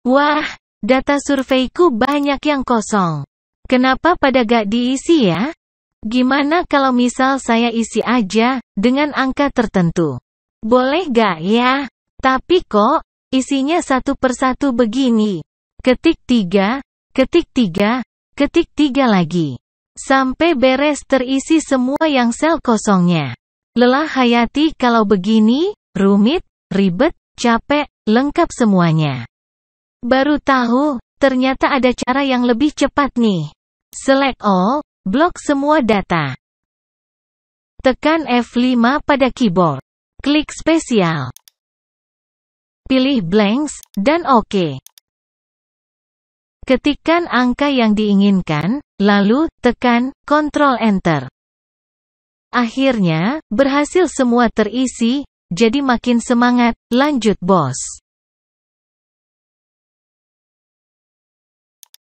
Wah, data surveiku banyak yang kosong. Kenapa pada gak diisi ya? Gimana kalau misal saya isi aja, dengan angka tertentu? Boleh gak ya? Tapi kok, isinya satu persatu begini. Ketik 3, ketik 3, ketik 3 lagi. Sampai beres terisi semua yang sel kosongnya. Lelah hayati kalau begini, rumit, ribet, capek, lengkap semuanya. Baru tahu, ternyata ada cara yang lebih cepat nih. Select all, blok semua data. Tekan F5 pada keyboard. Klik spesial. Pilih blanks, dan OK. Ketikkan angka yang diinginkan, lalu, tekan, Ctrl Enter. Akhirnya, berhasil semua terisi, jadi makin semangat, lanjut bos.